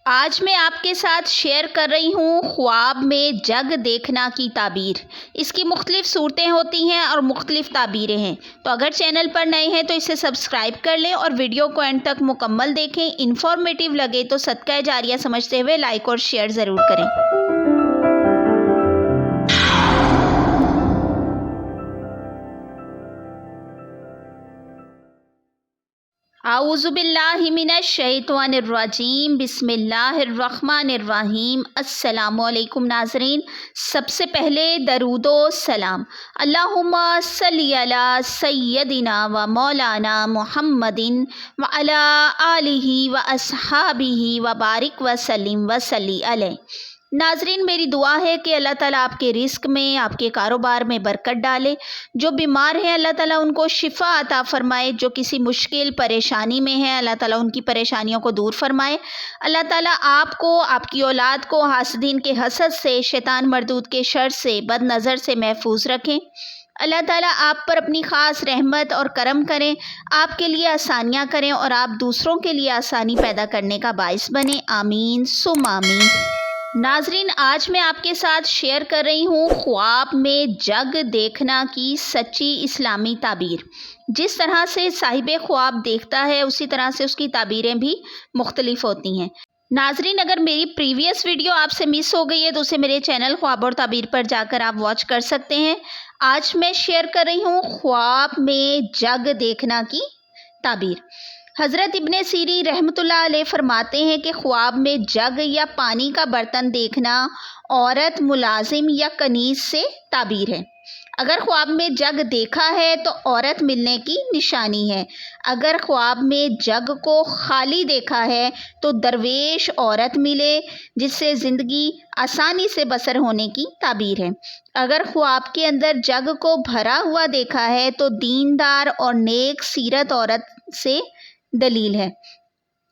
آج میں آپ کے ساتھ شیئر کر رہی ہوں خواب میں جگ دیکھنا کی تعبیر۔ اس کی مختلف صورتیں ہوتی ہیں اور مختلف تعبیریں ہیں، تو اگر چینل پر نئے ہیں تو اسے سبسکرائب کر لیں اور ویڈیو کو اینڈ تک مکمل دیکھیں۔ انفارمیٹیو لگے تو صدقہ جاریہ سمجھتے ہوئے لائک اور شیئر ضرور کریں۔ اعوذ باللہ من الشیطان الرجیم، بسم اللہ الرحمن الرحیم۔ السلام علیکم ناظرین، سب سے پہلے درود و سلام اللہم صلی علی سیدنا و مولانا محمد وعلی آلہ و اصحابہ و بارک وسلم وصلی علیہ۔ ناظرین، میری دعا ہے کہ اللہ تعالیٰ آپ کے رزق میں، آپ کے کاروبار میں برکت ڈالے۔ جو بیمار ہیں اللہ تعالیٰ ان کو شفا عطا فرمائے، جو کسی مشکل پریشانی میں ہیں اللہ تعالیٰ ان کی پریشانیوں کو دور فرمائے۔ اللہ تعالیٰ آپ کو، آپ کی اولاد کو حاسدین کے حسد سے، شیطان مردود کے شر سے، بد نظر سے محفوظ رکھیں۔ اللہ تعالیٰ آپ پر اپنی خاص رحمت اور کرم کریں، آپ کے لیے آسانیاں کریں اور آپ دوسروں کے لیے آسانی پیدا کرنے کا باعث بنیں۔ آمین ثم آمین۔ ناظرین، آج میں آپ کے ساتھ شیئر کر رہی ہوں خواب میں جگ دیکھنا کی سچی اسلامی تعبیر۔ جس طرح سے صاحب خواب دیکھتا ہے اسی طرح سے اس کی تعبیریں بھی مختلف ہوتی ہیں۔ ناظرین، اگر میری پریویس ویڈیو آپ سے مس ہو گئی ہے تو اسے میرے چینل خواب اور تعبیر پر جا کر آپ واچ کر سکتے ہیں۔ آج میں شیئر کر رہی ہوں خواب میں جگ دیکھنا کی تعبیر۔ حضرت ابن سیرین رحمۃ اللہ علیہ فرماتے ہیں کہ خواب میں جگ یا پانی کا برتن دیکھنا عورت، ملازم یا کنیز سے تعبیر ہے۔ اگر خواب میں جگ دیکھا ہے تو عورت ملنے کی نشانی ہے۔ اگر خواب میں جگ کو خالی دیکھا ہے تو درویش عورت ملے جس سے زندگی آسانی سے بسر ہونے کی تعبیر ہے۔ اگر خواب کے اندر جگ کو بھرا ہوا دیکھا ہے تو دیندار اور نیک سیرت عورت سے دلیل ہے۔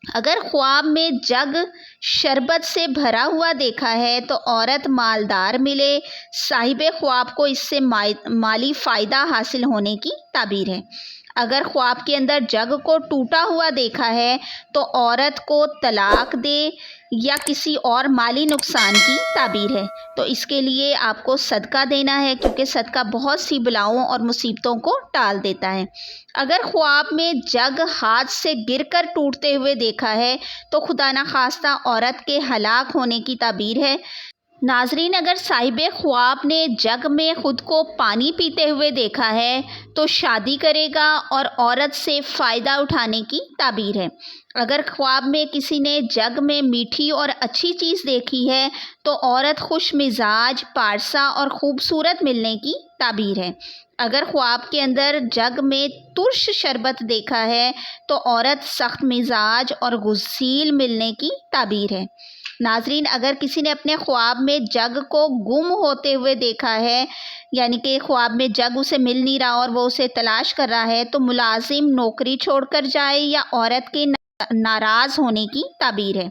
اگر خواب میں جگ شربت سے بھرا ہوا دیکھا ہے تو عورت مالدار ملے، صاحب خواب کو اس سے مالی فائدہ حاصل ہونے کی تعبیر ہے۔ اگر خواب کے اندر جگ کو ٹوٹا ہوا دیکھا ہے تو عورت کو طلاق دے یا کسی اور مالی نقصان کی تعبیر ہے، تو اس کے لیے آپ کو صدقہ دینا ہے کیونکہ صدقہ بہت سی بلاؤں اور مصیبتوں کو ٹال دیتا ہے۔ اگر خواب میں جگ ہاتھ سے گر کر ٹوٹتے ہوئے دیکھا ہے تو خدا نخواستہ عورت کے ہلاک ہونے کی تعبیر ہے۔ ناظرین، اگر صاحب خواب نے جگ میں خود کو پانی پیتے ہوئے دیکھا ہے تو شادی کرے گا اور عورت سے فائدہ اٹھانے کی تعبیر ہے۔ اگر خواب میں کسی نے جگ میں میٹھی اور اچھی چیز دیکھی ہے تو عورت خوش مزاج، پارسا اور خوبصورت ملنے کی تعبیر ہے۔ اگر خواب کے اندر جگ میں ترش شربت دیکھا ہے تو عورت سخت مزاج اور غسیل ملنے کی تعبیر ہے۔ ناظرین، اگر کسی نے اپنے خواب میں جگ کو گم ہوتے ہوئے دیکھا ہے، یعنی کہ خواب میں جگ اسے مل نہیں رہا اور وہ اسے تلاش کر رہا ہے، تو ملازم نوکری چھوڑ کر جائے یا عورت کے ناراض ہونے کی تعبیر ہے۔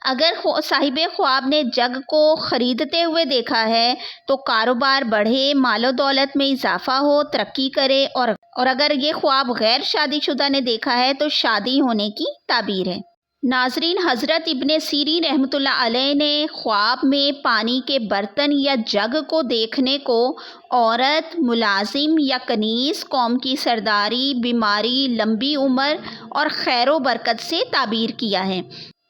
اگر صاحب خواب نے جگ کو خریدتے ہوئے دیکھا ہے تو کاروبار بڑھے، مال و دولت میں اضافہ ہو، ترقی کرے، اور اگر یہ خواب غیر شادی شدہ نے دیکھا ہے تو شادی ہونے کی تعبیر ہے۔ ناظرین، حضرت ابن سیرین رحمۃ اللہ علیہ نے خواب میں پانی کے برتن یا جگ کو دیکھنے کو عورت، ملازم یا کنیز، قوم کی سرداری، بیماری، لمبی عمر اور خیر و برکت سے تعبیر کیا ہے،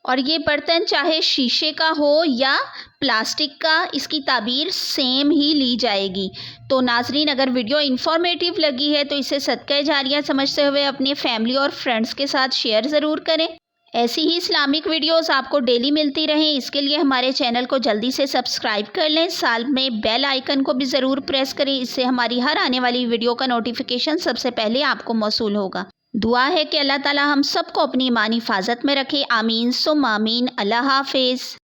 اور یہ برتن چاہے شیشے کا ہو یا پلاسٹک کا، اس کی تعبیر سیم ہی لی جائے گی۔ تو ناظرین، اگر ویڈیو انفارمیٹیو لگی ہے تو اسے صدقہ جاریہ سمجھتے ہوئے اپنے فیملی اور فرینڈز کے ساتھ شیئر ضرور کریں۔ ایسی ہی اسلامک ویڈیوز آپ کو ڈیلی ملتی رہیں، اس کے لیے ہمارے چینل کو جلدی سے سبسکرائب کر لیں، ساتھ میں بیل آئیکن کو بھی ضرور پریس کریں، اس سے ہماری ہر آنے والی ویڈیو کا نوٹیفیکیشن سب سے پہلے آپ کو موصول ہوگا۔ دعا ہے کہ اللہ تعالیٰ ہم سب کو اپنی ایمانی حفاظت میں رکھے۔ آمین ثم آمین۔ اللہ حافظ۔